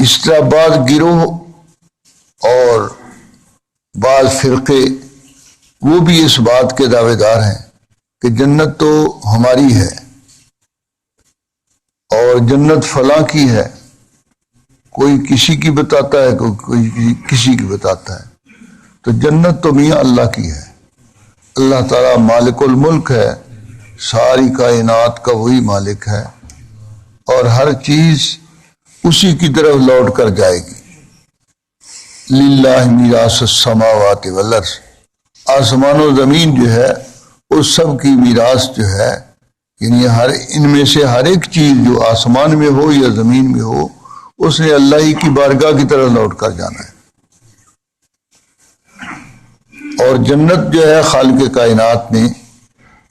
اس طرح بعض گروہ اور بعض فرقے وہ بھی اس بات کے دعوے دار ہیں کہ جنت تو ہماری ہے اور جنت فلاں کی ہے، کوئی کسی کی بتاتا ہے، کوئی کسی کی بتاتا ہے، تو جنت تو میاں اللہ کی ہے۔ اللہ تعالیٰ مالک الملک ہے، ساری کائنات کا وہی مالک ہے اور ہر چیز اسی کی طرف لوٹ کر جائے گی۔ للہ میراث السماوات والارض، آسمان و زمین جو ہے اس سب کی میراث جو ہے، یعنی ان میں سے ہر ایک چیز جو آسمان میں ہو یا زمین میں ہو، اس نے اللہ ہی کی بارگاہ کی طرف لوٹ کر جانا ہے۔ اور جنت جو ہے خالق کائنات نے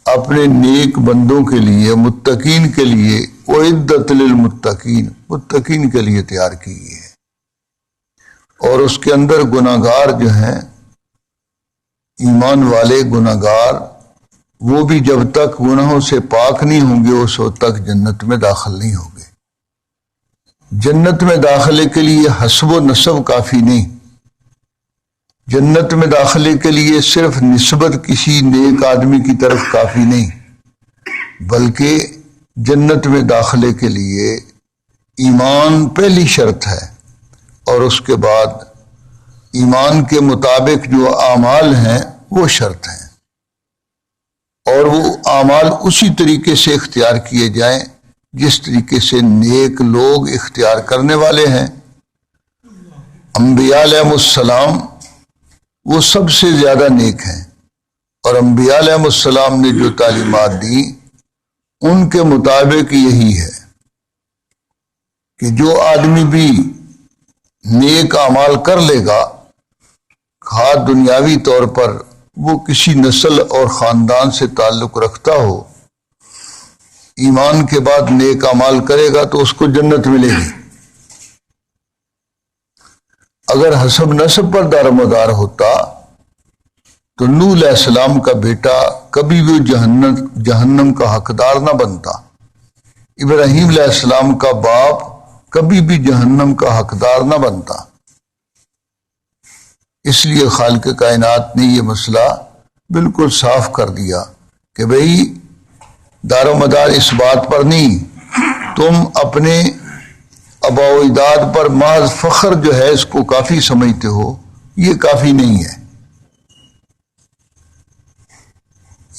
اپنے نیک بندوں کے لیے، متقین کے لیے، اعدت للمتقین، متقین کے لیے تیار کی ہے۔ اور اس کے اندر گناہگار جو ہیں، ایمان والے گناہگار، وہ بھی جب تک گناہوں سے پاک نہیں ہوں گے اس وقت تک جنت میں داخل نہیں ہوں گے۔ جنت میں داخلے کے لیے حسب و نسب کافی نہیں، جنت میں داخلے کے لیے صرف نسبت کسی نیک آدمی کی طرف کافی نہیں، بلکہ جنت میں داخلے کے لیے ایمان پہلی شرط ہے، اور اس کے بعد ایمان کے مطابق جو اعمال ہیں وہ شرط ہیں، اور وہ اعمال اسی طریقے سے اختیار کیے جائیں جس طریقے سے نیک لوگ اختیار کرنے والے ہیں۔ انبیاء علیہ السلام وہ سب سے زیادہ نیک ہیں، اور انبیاء علیہ السلام نے جو تعلیمات دی ان کے مطابق یہی ہے کہ جو آدمی بھی نیک اعمال کر لے گا، خواہ دنیاوی طور پر وہ کسی نسل اور خاندان سے تعلق رکھتا ہو، ایمان کے بعد نیک اعمال کرے گا تو اس کو جنت ملے گی۔ اگر حسب نسب پر دار و مدار ہوتا تو نوح علیہ السلام کا بیٹا کبھی بھی جہنم کا حقدار نہ بنتا، ابراہیم علیہ السلام کا باپ کبھی بھی جہنم کا حقدار نہ بنتا۔ اس لیے خالق کائنات نے یہ مسئلہ بالکل صاف کر دیا کہ بھئی دار و مدار اس بات پر نہیں، تم اپنے آبا و اجداد پر محض فخر جو ہے اس کو کافی سمجھتے ہو، یہ کافی نہیں ہے۔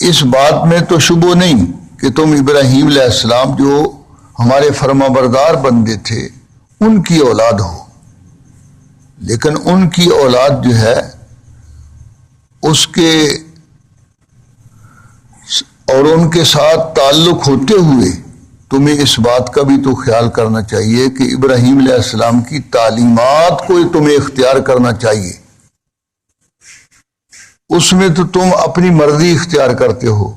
اس بات میں تو شبہ نہیں کہ تم ابراہیم علیہ السلام جو ہمارے فرما بردار بندے تھے ان کی اولاد ہو، لیکن ان کی اولاد جو ہے اس کے اور ان کے ساتھ تعلق ہوتے ہوئے تمہیں اس بات کا بھی تو خیال کرنا چاہیے کہ ابراہیم علیہ السلام کی تعلیمات کو تمہیں اختیار کرنا چاہیے۔ اس میں تو تم اپنی مرضی اختیار کرتے ہو،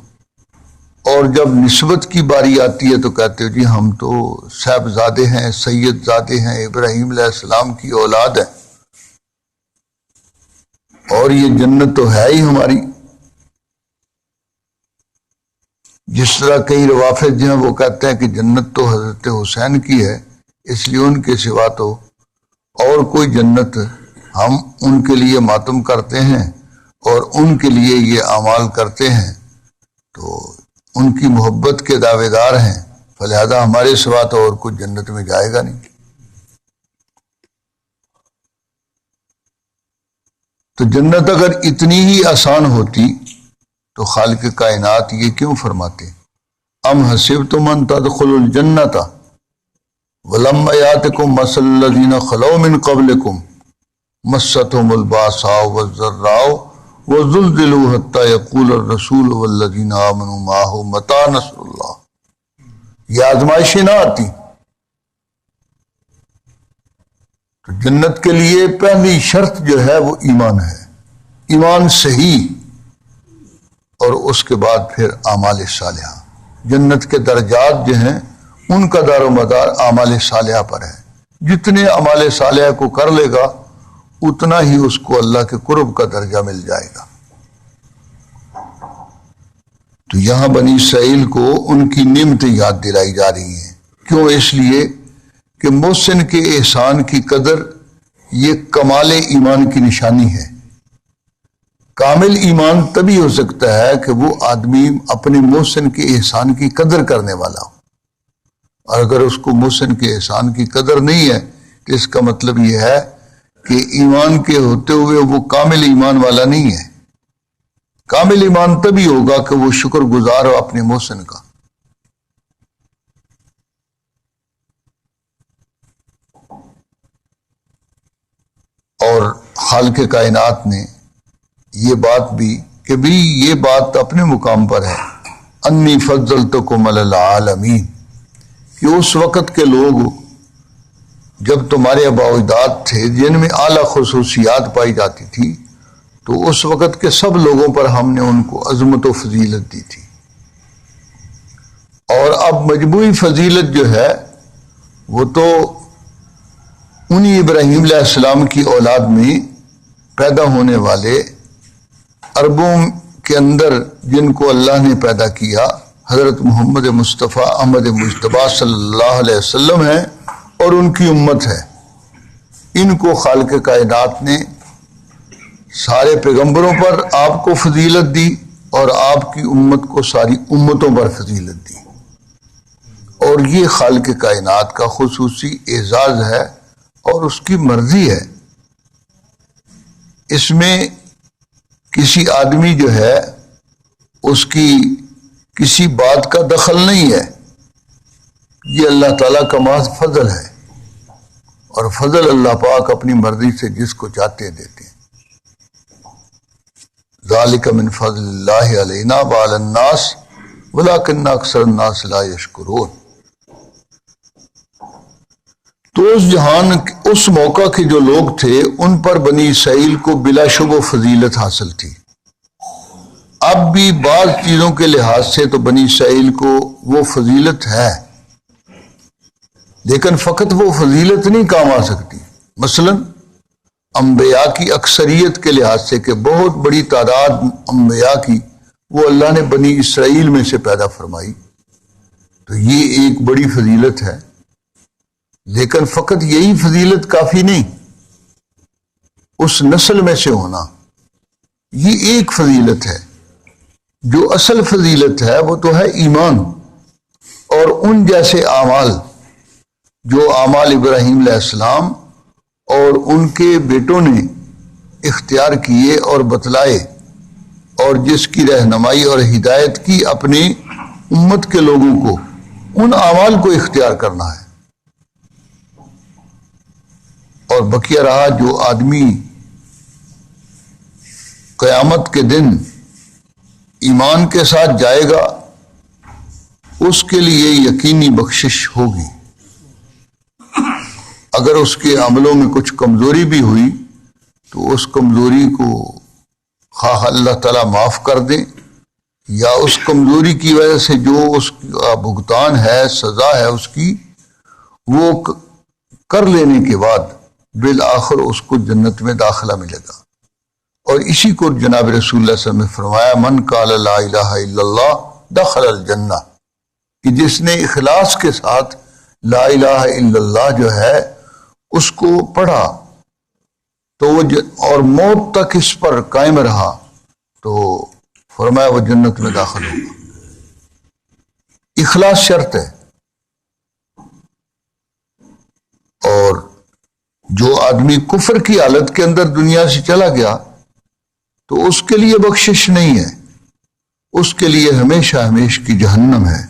اور جب نسبت کی باری آتی ہے تو کہتے ہو جی ہم تو صاحبزادے ہیں، سید زادے ہیں، ابراہیم علیہ السلام کی اولاد ہیں، اور یہ جنت تو ہے ہی ہماری۔ جس طرح کئی روافض جو ہیں وہ کہتے ہیں کہ جنت تو حضرت حسین کی ہے، اس لیے ان کے سوا تو اور کوئی جنت، ہم ان کے لیے ماتم کرتے ہیں اور ان کے لیے یہ اعمال کرتے ہیں، تو ان کی محبت کے دعوے دار ہیں، فلہذا ہمارے سوا تو اور کوئی جنت میں جائے گا نہیں۔ تو جنت اگر اتنی ہی آسان ہوتی تو خالق کائنات یہ کیوں فرماتے ام حسبتم ان تدخلوا الجنۃ ولما یاتکم مثل الذین خلوا من قبلکم مستهم الباساء والضراء وزلزلوا حتى يقول الرسول والذین آمنوا معه متى نصر اللہ۔ یہ آزمائشیں نہ آتی تو جنت کے لیے پہلی شرط جو ہے وہ ایمان ہے، ایمان صحیح، اور اس کے بعد پھر اعمال صالحہ۔ جنت کے درجات جو ہیں ان کا دار و مدار اعمال صالحہ پر ہے، جتنے اعمال صالحہ کو کر لے گا اتنا ہی اس کو اللہ کے قرب کا درجہ مل جائے گا۔ تو یہاں بنی اسرائیل کو ان کی نعمتیں یاد دلائی جا رہی ہیں، کیوں؟ اس لیے کہ محسن کے احسان کی قدر یہ کمال ایمان کی نشانی ہے۔ کامل ایمان تبھی ہو سکتا ہے کہ وہ آدمی اپنے محسن کے احسان کی قدر کرنے والا ہو، اور اگر اس کو محسن کے احسان کی قدر نہیں ہے تو اس کا مطلب یہ ہے کہ ایمان کے ہوتے ہوئے وہ کامل ایمان والا نہیں ہے۔ کامل ایمان تبھی ہوگا کہ وہ شکر گزار ہو اپنے محسن کا۔ اور خالق کائنات نے یہ بات بھی کہ بھی یہ بات اپنے مقام پر ہے، انی فضلتکم علی العالمین، کہ اس وقت کے لوگ جب تمہارے آباء و اجداد تھے جن میں اعلیٰ خصوصیات پائی جاتی تھی، تو اس وقت کے سب لوگوں پر ہم نے ان کو عظمت و فضیلت دی تھی، اور اب مجموعی فضیلت جو ہے وہ تو انہی ابراہیم علیہ السلام کی اولاد میں پیدا ہونے والے عربوں کے اندر جن کو اللہ نے پیدا کیا، حضرت محمد مصطفیٰ احمد مجتبیٰ صلی اللہ علیہ وسلم ہیں اور ان کی امت ہے۔ ان کو خالق کائنات نے سارے پیغمبروں پر آپ کو فضیلت دی اور آپ کی امت کو ساری امتوں پر فضیلت دی، اور یہ خالق کائنات کا خصوصی اعزاز ہے اور اس کی مرضی ہے۔ اس میں کسی آدمی جو ہے اس کی کسی بات کا دخل نہیں ہے، یہ اللہ تعالیٰ کا محض فضل ہے، اور فضل اللہ پاک اپنی مرضی سے جس کو چاہتے دیتے ہیں۔ ذالک من فضل اللہ علینا وعلی الناس ولکن اکثر الناس لا یشکرون۔ تو اس جہان اس موقع کے جو لوگ تھے ان پر بنی اسرائیل کو بلا شبہ فضیلت حاصل تھی۔ اب بھی بعض چیزوں کے لحاظ سے تو بنی اسرائیل کو وہ فضیلت ہے، لیکن فقط وہ فضیلت نہیں کام آ سکتی۔ مثلا انبیاء کی اکثریت کے لحاظ سے کہ بہت بڑی تعداد انبیاء کی وہ اللہ نے بنی اسرائیل میں سے پیدا فرمائی، تو یہ ایک بڑی فضیلت ہے، لیکن فقط یہی فضیلت کافی نہیں، اس نسل میں سے ہونا یہ ایک فضیلت ہے۔ جو اصل فضیلت ہے وہ تو ہے ایمان اور ان جیسے اعمال جو اعمال ابراہیم علیہ السلام اور ان کے بیٹوں نے اختیار کیے اور بتلائے، اور جس کی رہنمائی اور ہدایت کی اپنے امت کے لوگوں کو، ان اعمال کو اختیار کرنا ہے۔ اور بقیہ رہا جو آدمی قیامت کے دن ایمان کے ساتھ جائے گا اس کے لیے یقینی بخشش ہوگی۔ اگر اس کے عملوں میں کچھ کمزوری بھی ہوئی تو اس کمزوری کو خواہ اللہ تعالیٰ معاف کر دے، یا اس کمزوری کی وجہ سے جو اس کا بھگتان ہے، سزا ہے اس کی، وہ کر لینے کے بعد بالآخر اس کو جنت میں داخلہ ملے گا۔ اور اسی کو جناب رسول اللہ صلی اللہ علیہ وسلم نے فرمایا، من قال لا الہ الا اللہ دخل الجنہ، کہ جس نے اخلاص کے ساتھ لا الہ الا اللہ جو ہے اس کو پڑھا تو وہ اور موت تک اس پر قائم رہا تو فرمایا وہ جنت میں داخل ہوگا۔ اخلاص شرط ہے۔ اور جو آدمی کفر کی حالت کے اندر دنیا سے چلا گیا تو اس کے لیے بخشش نہیں ہے، اس کے لیے ہمیشہ ہمیش کی جہنم ہے۔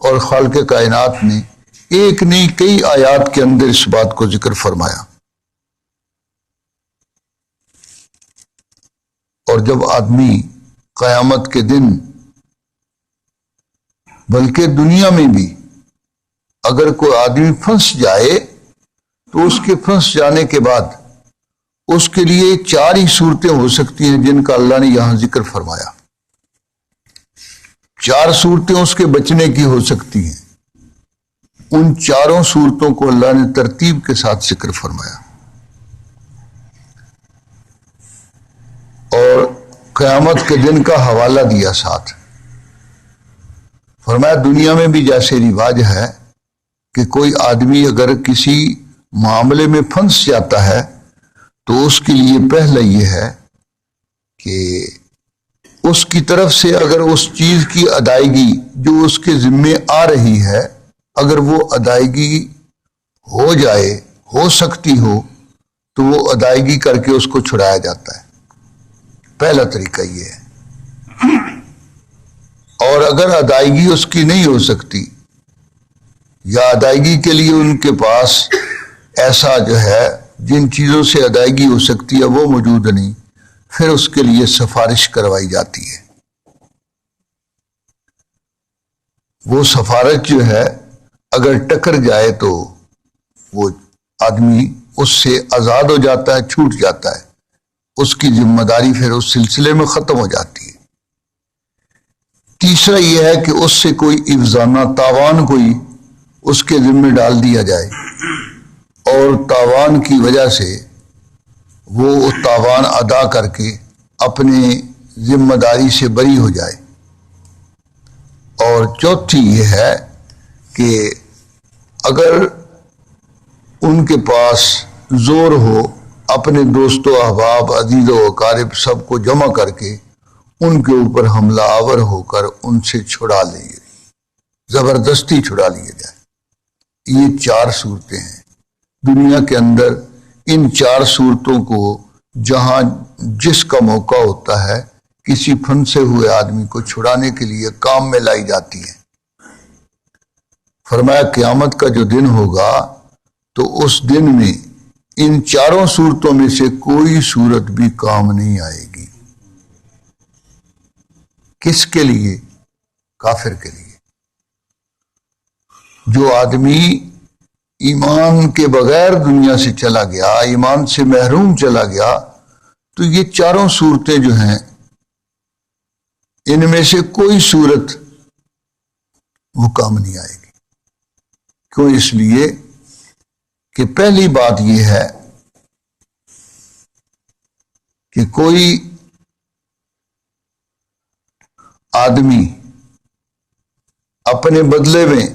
اور خالق کائنات نے ایک نہیں کئی آیات کے اندر اس بات کو ذکر فرمایا۔ اور جب آدمی قیامت کے دن بلکہ دنیا میں بھی اگر کوئی آدمی پھنس جائے تو اس کے پھنس جانے کے بعد اس کے لیے 4 ہی صورتیں ہو سکتی ہیں جن کا اللہ نے یہاں ذکر فرمایا۔ 4 صورتیں اس کے بچنے کی ہو سکتی ہیں، ان 4 صورتوں کو اللہ نے ترتیب کے ساتھ ذکر فرمایا، اور قیامت کے دن کا حوالہ دیا ساتھ۔ فرمایا دنیا میں بھی جیسے رواج ہے کہ کوئی آدمی اگر کسی معاملے میں پھنس جاتا ہے تو اس کے لیے پہلا یہ ہے کہ اس کی طرف سے اگر اس چیز کی ادائیگی جو اس کے ذمے آ رہی ہے اگر وہ ادائیگی ہو جائے، ہو سکتی ہو، تو وہ ادائیگی کر کے اس کو چھڑایا جاتا ہے۔ پہلا طریقہ یہ ہے۔ اور اگر ادائیگی اس کی نہیں ہو سکتی یا ادائیگی کے لیے ان کے پاس ایسا جو ہے جن چیزوں سے ادائیگی ہو سکتی ہے وہ موجود نہیں، پھر اس کے لیے سفارش کروائی جاتی ہے۔ وہ سفارش جو ہے اگر ٹکر جائے تو وہ آدمی اس سے آزاد ہو جاتا ہے، چھوٹ جاتا ہے، اس کی ذمہ داری پھر اس سلسلے میں ختم ہو جاتی ہے۔ تیسرا یہ ہے کہ اس سے کوئی افزانہ تاوان کوئی اس کے ذمہ ڈال دیا جائے اور تاوان کی وجہ سے وہ تاوان ادا کر کے اپنے ذمہ داری سے بری ہو جائے۔ اور چوتھی یہ ہے کہ اگر ان کے پاس زور ہو اپنے دوست و احباب، عزیز و اقارب سب کو جمع کر کے ان کے اوپر حملہ آور ہو کر ان سے چھڑا لیے، زبردستی چھڑا لیا جائے۔ یہ 4 صورتیں ہیں دنیا کے اندر۔ ان 4 صورتوں کو جہاں جس کا موقع ہوتا ہے کسی پھنسے ہوئے آدمی کو چھڑانے کے لیے کام میں لائی جاتی ہے۔ فرمایا قیامت کا جو دن ہوگا تو اس دن میں ان 4 صورتوں میں سے کوئی صورت بھی کام نہیں آئے گی۔ کس کے لیے؟ کافر کے لیے۔ جو آدمی ایمان کے بغیر دنیا سے چلا گیا، ایمان سے محروم چلا گیا، تو یہ 4 صورتیں جو ہیں ان میں سے کوئی صورت وہ کام نہیں آئے گی۔ کیوں؟ اس لیے کہ پہلی بات یہ ہے کہ کوئی آدمی اپنے بدلے میں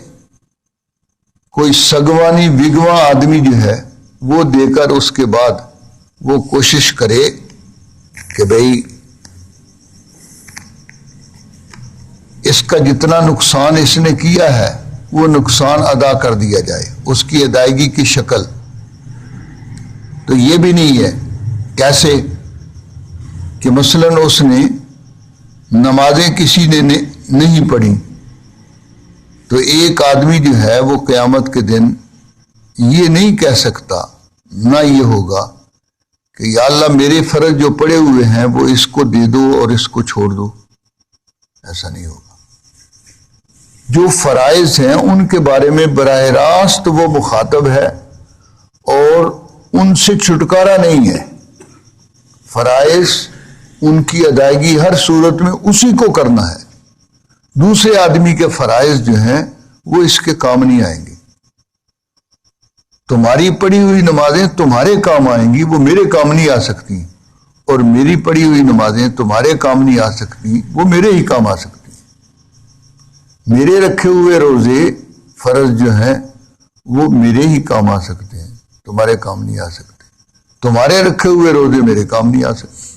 کوئی سگوانی وگواں آدمی جو ہے وہ دے کر اس کے بعد وہ کوشش کرے کہ بھئی اس کا جتنا نقصان اس نے کیا ہے وہ نقصان ادا کر دیا جائے، اس کی ادائیگی کی شکل۔ تو یہ بھی نہیں ہے۔ کیسے؟ کہ مثلاً اس نے نمازیں کسی نے نہیں پڑھی تو ایک آدمی جو ہے وہ قیامت کے دن یہ نہیں کہہ سکتا، نہ یہ ہوگا کہ یا اللہ میرے فرض جو پڑے ہوئے ہیں وہ اس کو دے دو اور اس کو چھوڑ دو۔ ایسا نہیں ہوگا۔ جو فرائض ہیں ان کے بارے میں براہ راست وہ مخاطب ہے اور ان سے چھٹکارا نہیں ہے۔ فرائض ان کی ادائیگی ہر صورت میں اسی کو کرنا ہے۔ دوسرے آدمی کے فرائض جو ہیں وہ اس کے کام نہیں آئیں گے۔ تمہاری پڑھی ہوئی نمازیں تمہارے کام آئیں گی، وہ میرے کام نہیں آ سکتی، اور میری پڑھی ہوئی نمازیں تمہارے کام نہیں آ سکتی، وہ میرے ہی کام آ سکتی۔ میرے رکھے ہوئے روزے فرض جو ہیں وہ میرے ہی کام آ سکتے ہیں، تمہارے کام نہیں آ سکتے۔ تمہارے رکھے ہوئے روزے میرے کام نہیں آ سکتے۔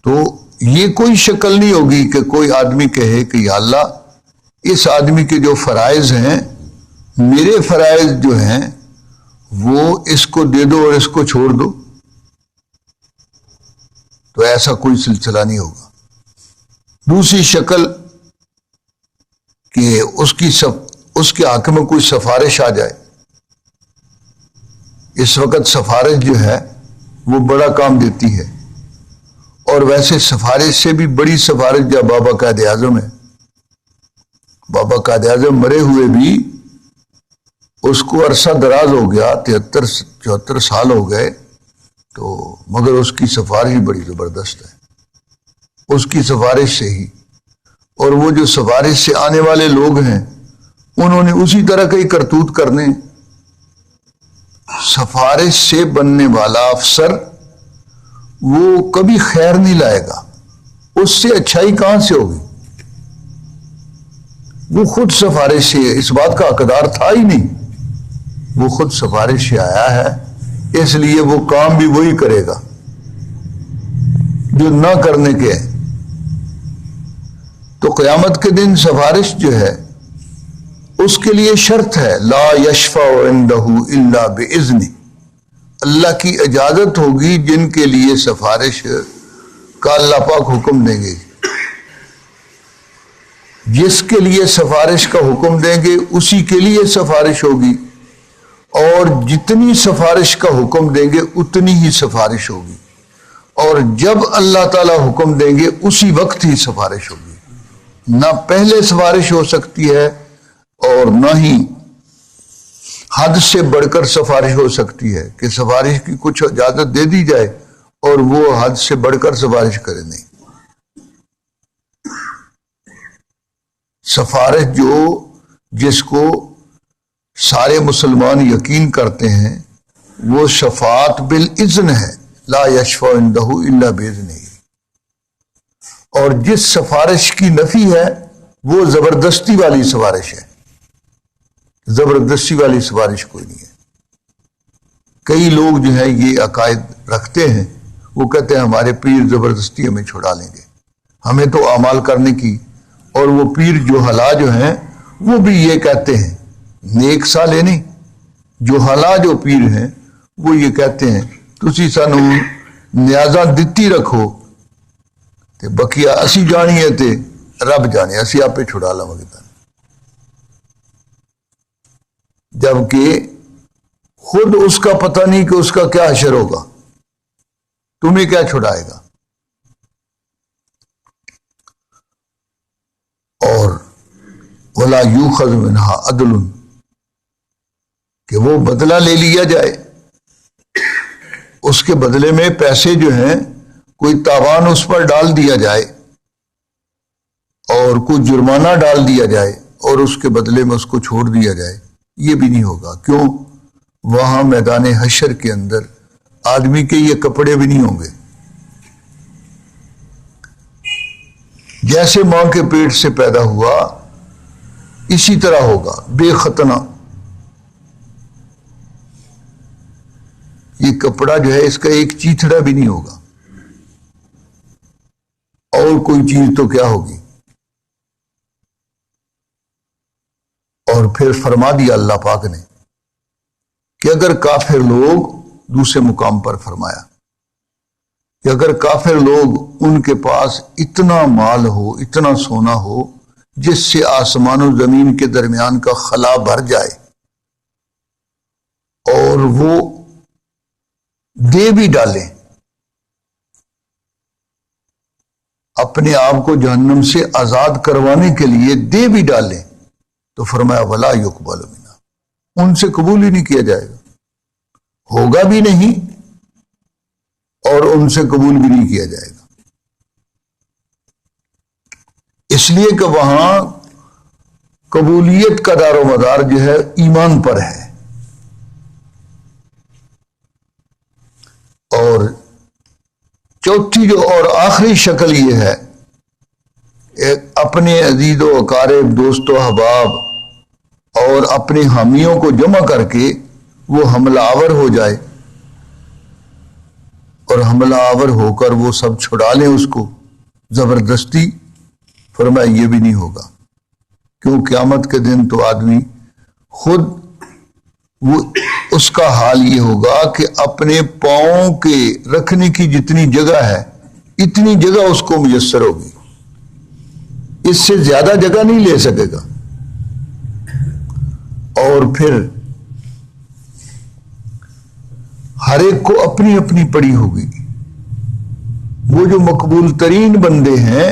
تو یہ کوئی شکل نہیں ہوگی کہ کوئی آدمی کہے کہ یا اللہ اس آدمی کے جو فرائض ہیں، میرے فرائض جو ہیں وہ اس کو دے دو اور اس کو چھوڑ دو۔ تو ایسا کوئی سلسلہ نہیں ہوگا۔ دوسری شکل کہ اس کے حق میں کوئی سفارش آ جائے۔ اس وقت سفارش جو ہے وہ بڑا کام دیتی ہے، اور ویسے سفارش سے بھی بڑی سفارش جو بابا قائد اعظم ہے۔ بابا قائد اعظم مرے ہوئے بھی اس کو عرصہ دراز ہو گیا، 73-74 سال ہو گئے، تو مگر اس کی سفارش بڑی زبردست ہے، اس کی سفارش سے ہی۔ اور وہ جو سفارش سے آنے والے لوگ ہیں انہوں نے اسی طرح کے کرتوت کرنے۔ سفارش سے بننے والا افسر وہ کبھی خیر نہیں لائے گا، اس سے اچھائی کہاں سے ہوگی؟ وہ خود سفارش سے اس بات کا حقدار تھا ہی نہیں، وہ خود سفارش سے آیا ہے، اس لیے وہ کام بھی وہی کرے گا جو نہ کرنے کے ہے۔ تو قیامت کے دن سفارش جو ہے اس کے لیے شرط ہے، لا یشفع عندہ الا باذنہ، اللہ کی اجازت ہوگی جن کے لیے سفارش کا اللہ پاک حکم دیں گے۔ جس کے لیے سفارش کا حکم دیں گے اسی کے لیے سفارش ہوگی، اور جتنی سفارش کا حکم دیں گے اتنی ہی سفارش ہوگی، اور جب اللہ تعالی حکم دیں گے اسی وقت ہی سفارش ہوگی، نہ پہلے سفارش ہو سکتی ہے اور نہ ہی حد سے بڑھ کر سفارش ہو سکتی ہے کہ سفارش کی کچھ اجازت دے دی جائے اور وہ حد سے بڑھ کر سفارش کرے۔ نہیں، سفارش جس کو سارے مسلمان یقین کرتے ہیں وہ شفاعت بالاذن ہے، لا یشفع عندہ الا باذنہ، اور جس سفارش کی نفی ہے وہ زبردستی والی سفارش ہے، زبردستی والی سفارش کوئی نہیں ہے۔ کئی لوگ جو ہے یہ عقائد رکھتے ہیں، وہ کہتے ہیں ہمارے پیر زبردستی ہمیں چھڑا لیں گے، ہمیں تو اعمال کرنے کی، اور وہ پیر جو ہیں وہ بھی یہ کہتے ہیں، نیک سالے نہیں، جو پیر ہیں وہ یہ کہتے ہیں تسی سانو نیازاں دتی رکھو تے بقیہ اسی جانیے تے رب جانے، اسی آپ چھڑا لواں گے، جبکہ خود اس کا پتہ نہیں کہ اس کا کیا حشر ہوگا، تمہیں کیا چھڑائے گا۔ اور ولا یؤخذ منها عدل، کہ وہ بدلہ لے لیا جائے، اس کے بدلے میں پیسے جو ہیں کوئی تاوان اس پر ڈال دیا جائے اور کوئی جرمانہ ڈال دیا جائے اور اس کے بدلے میں اس کو چھوڑ دیا جائے، یہ بھی نہیں ہوگا۔ کیوں؟ وہاں میدان حشر کے اندر آدمی کے یہ کپڑے بھی نہیں ہوں گے، جیسے ماں کے پیٹ سے پیدا ہوا اسی طرح ہوگا، بے ختنہ۔ یہ کپڑا جو ہے اس کا ایک چیتھڑا بھی نہیں ہوگا، اور کوئی چیز تو کیا ہوگی۔ اور پھر فرما دیا اللہ پاک نے کہ اگر کافر لوگ، دوسرے مقام پر فرمایا کہ اگر کافر لوگ ان کے پاس اتنا مال ہو، اتنا سونا ہو جس سے آسمان و زمین کے درمیان کا خلا بھر جائے، اور وہ دے بھی ڈالیں، اپنے آپ کو جہنم سے آزاد کروانے کے لیے دے بھی ڈالیں، تو فرمایا ولا یقبل منہ، ان سے قبول ہی نہیں کیا جائے گا، ہوگا بھی نہیں اور ان سے قبول بھی نہیں کیا جائے گا، اس لیے کہ وہاں قبولیت کا دار و مدار جو ہے ایمان پر ہے۔ اور چوتھی جو اور آخری شکل یہ ہے، اپنے عزیز و اقارب، دوست و احباب اور اپنے حامیوں کو جمع کر کے وہ حملہ آور ہو جائے، اور حملہ آور ہو کر وہ سب چھڑا لیں اس کو زبردستی، فرمایا یہ بھی نہیں ہوگا۔ کیوں؟ قیامت کے دن تو آدمی خود، وہ اس کا حال یہ ہوگا کہ اپنے پاؤں کے رکھنے کی جتنی جگہ ہے اتنی جگہ اس کو میسر ہوگی، اس سے زیادہ جگہ نہیں لے سکے گا۔ اور پھر ہر ایک کو اپنی اپنی پڑی ہوگی۔ وہ جو مقبول ترین بندے ہیں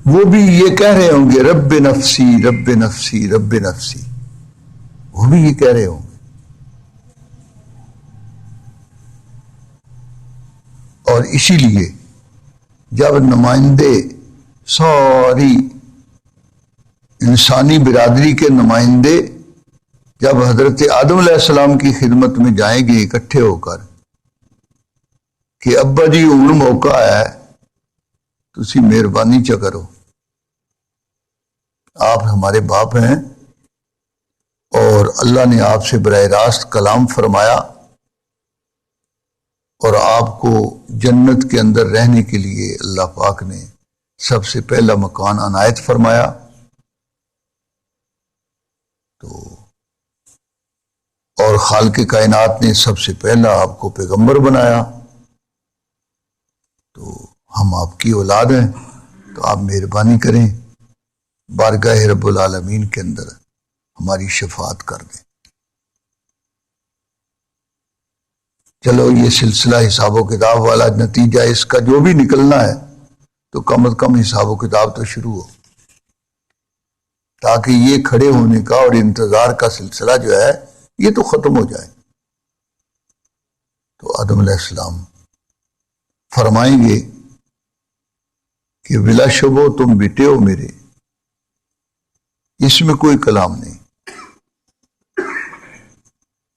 وہ بھی یہ کہہ رہے ہوں گے رب نفسی رب نفسی رب نفسی، وہ بھی یہ کہہ رہے ہوں گے۔ اور اسی لیے جب نمائندے، ساری انسانی برادری کے نمائندے جب حضرت آدم علیہ السلام کی خدمت میں جائیں گے اکٹھے ہو کر کہ ابا جی ہن موقع ہے تسی مہربانی چا کرو، آپ ہمارے باپ ہیں اور اللہ نے آپ سے براہ راست کلام فرمایا اور آپ کو جنت کے اندر رہنے کے لیے اللہ پاک نے سب سے پہلا مکان عنایت فرمایا. تو اور خالق کائنات نے سب سے پہلا آپ کو پیغمبر بنایا. تو ہم آپ کی اولاد ہیں، تو آپ مہربانی کریں بارگاہ رب العالمین کے اندر ہماری شفاعت کر دیں. چلو یہ سلسلہ حساب و کتاب والا نتیجہ اس کا جو بھی نکلنا ہے تو کم از کم حساب و کتاب تو شروع ہو، تاکہ یہ کھڑے ہونے کا اور انتظار کا سلسلہ جو ہے یہ تو ختم ہو جائے. تو آدم علیہ السلام فرمائیں گے کہ بلا شبہ تم بیٹے ہو میرے، اس میں کوئی کلام نہیں،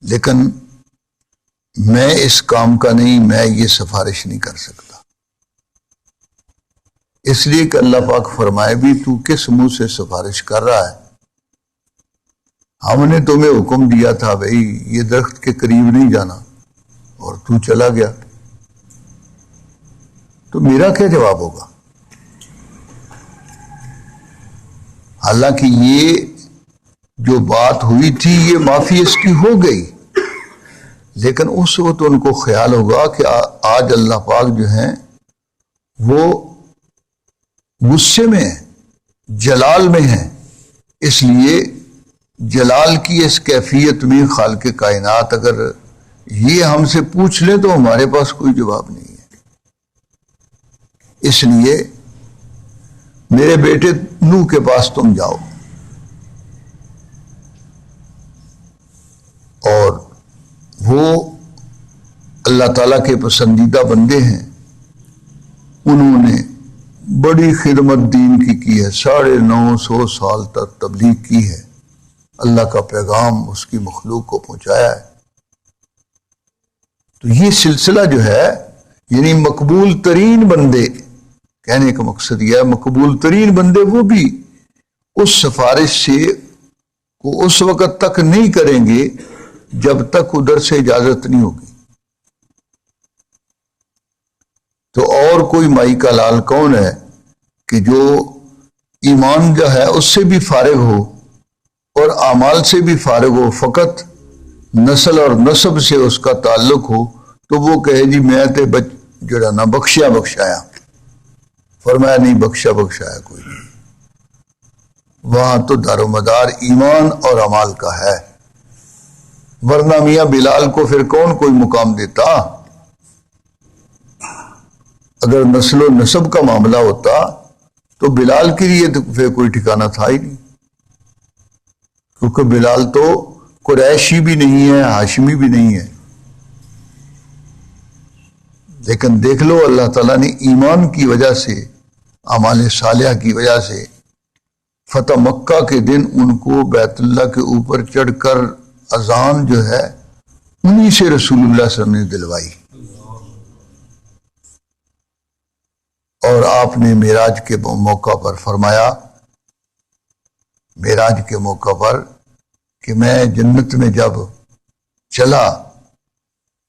لیکن میں اس کام کا نہیں، میں یہ سفارش نہیں کر سکتا. اس لیے کہ اللہ پاک فرمائے بھی تو کس منہ سے سفارش کر رہا ہے؟ ہم نے تمہیں حکم دیا تھا بھئی یہ درخت کے قریب نہیں جانا اور تو چلا گیا، تو میرا کیا جواب ہوگا؟ حالانکہ یہ جو بات ہوئی تھی یہ معافی اس کی ہو گئی، لیکن اس وقت ان کو خیال ہوگا کہ آج اللہ پاک جو ہیں وہ غصے میں ہیں، جلال میں ہیں. اس لیے جلال کی اس کیفیت میں خالق کائنات اگر یہ ہم سے پوچھ لیں تو ہمارے پاس کوئی جواب نہیں ہے. اس لیے میرے بیٹے نوح کے پاس تم جاؤ اور وہ اللہ تعالیٰ کے پسندیدہ بندے ہیں، انہوں نے بڑی خدمت دین کی ہے، 950 سال تک تبلیغ کی ہے، اللہ کا پیغام اس کی مخلوق کو پہنچایا ہے. تو یہ سلسلہ جو ہے یعنی مقبول ترین بندے، کہنے کا مقصد یہ ہے مقبول ترین بندے وہ بھی اس سفارش سے کو اس وقت تک نہیں کریں گے جب تک ادھر سے اجازت نہیں ہوگی. تو اور کوئی مائی کا لال کون ہے کہ جو ایمان جو ہے اس سے بھی فارغ ہو اور اعمال سے بھی فارغ ہو، فقط نسل اور نسب سے اس کا تعلق ہو، تو وہ کہے جی میں تے جڑا نہ بخشایا. فرمایا نہیں، بخشایا کوئی نہیں، وہاں تو دار و مدار ایمان اور اعمال کا ہے. ورنہ میاں بلال کو پھر کون کوئی مقام دیتا؟ اگر نسل و نسب کا معاملہ ہوتا تو بلال کے لیے تو پھر کوئی ٹھکانہ تھا ہی نہیں، کیونکہ بلال تو قریشی بھی نہیں ہے، ہاشمی بھی نہیں ہے. لیکن دیکھ لو اللہ تعالیٰ نے ایمان کی وجہ سے، اعمال صالحہ کی وجہ سے فتح مکہ کے دن ان کو بیت اللہ کے اوپر چڑھ کر اذان جو ہے انہی سے رسول اللہ صلی اللہ علیہ وسلم نے دلوائی. اور آپ نے معراج کے موقع پر فرمایا، معراج کے موقع پر کہ میں جنت میں جب چلا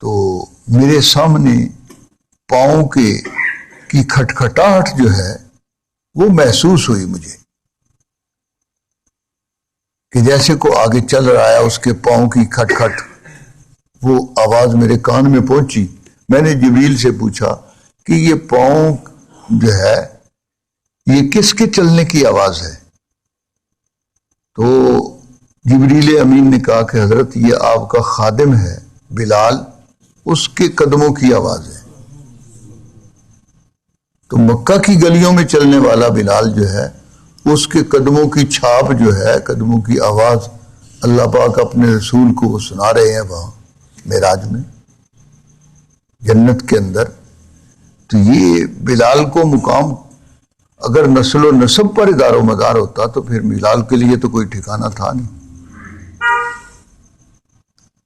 تو میرے سامنے پاؤں کی کھٹکھٹاہٹ جو ہے وہ محسوس ہوئی مجھے، کہ جیسے کو آگے چل رہا ہے اس کے پاؤں کی کھٹکھٹ، وہ آواز میرے کان میں پہنچی. میں نے جبریل سے پوچھا کہ یہ پاؤں جو ہے یہ کس کے چلنے کی آواز ہے؟ تو جبریل امین نے کہا کہ حضرت یہ آپ کا خادم ہے بلال، اس کے قدموں کی آواز ہے. تو مکہ کی گلیوں میں چلنے والا بلال جو ہے اس کے قدموں کی چھاپ جو ہے، قدموں کی آواز اللہ پاک اپنے رسول کو سنا رہے ہیں وہاں معراج میں جنت کے اندر. تو یہ بلال کو مقام اگر نسل و نسب پر دار و مدار ہوتا تو پھر بلال کے لیے تو کوئی ٹھکانہ تھا نہیں.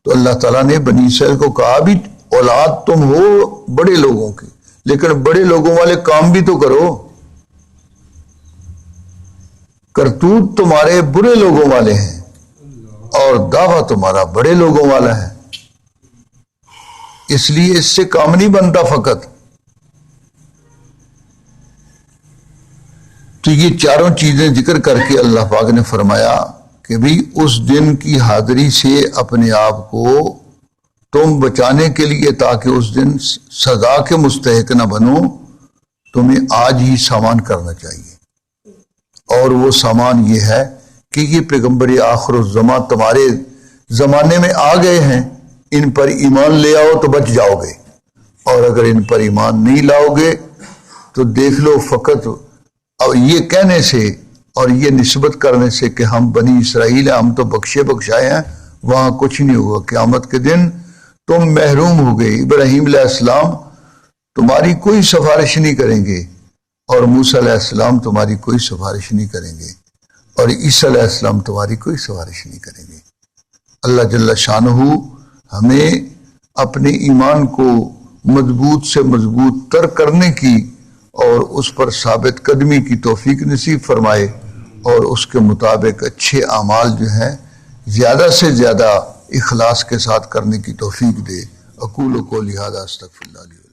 تو اللہ تعالیٰ نے بنی اسرائیل کو کہا بھی اولاد تم ہو بڑے لوگوں کی، لیکن بڑے لوگوں والے کام بھی تو کرو. کرتوت تمہارے برے لوگوں والے ہیں اور دعویٰ تمہارا بڑے لوگوں والا ہے، اس لیے اس سے کام نہیں بنتا فقط۔ تو یہ چاروں چیزیں ذکر کر کے اللہ پاک نے فرمایا کہ بھی اس دن کی حاضری سے اپنے آپ کو تم بچانے کے لیے، تاکہ اس دن سزا کے مستحق نہ بنو، تمہیں آج ہی سامان کرنا چاہیے۔ اور وہ سامان یہ ہے کہ یہ پیغمبر آخر الزمان تمہارے زمانے میں آ گئے ہیں، ان پر ایمان لے آؤ تو بچ جاؤ گے، اور اگر ان پر ایمان نہیں لاؤ گے تو دیکھ لو فقط اب یہ کہنے سے اور یہ نسبت کرنے سے کہ ہم بنی اسرائیل ہیں، ہم تو بخشے بخشائے ہیں، وہاں کچھ نہیں ہوگا۔ قیامت کے دن تم محروم ہو گئے۔ ابراہیم علیہ السلام تمہاری کوئی سفارش نہیں کریں گے، اور موسیٰ علیہ السلام تمہاری کوئی سفارش نہیں کریں گے، اور عیسیٰ علیہ السلام تمہاری کوئی سفارش نہیں کریں گے۔ اللہ جل شانہ ہمیں اپنے ایمان کو مضبوط سے مضبوط تر کرنے کی اور اس پر ثابت قدمی کی توفیق نصیب فرمائے، اور اس کے مطابق اچھے اعمال جو ہیں زیادہ سے زیادہ اخلاص کے ساتھ کرنے کی توفیق دے۔ اقول قولی ھذا استغفر اللہ لی۔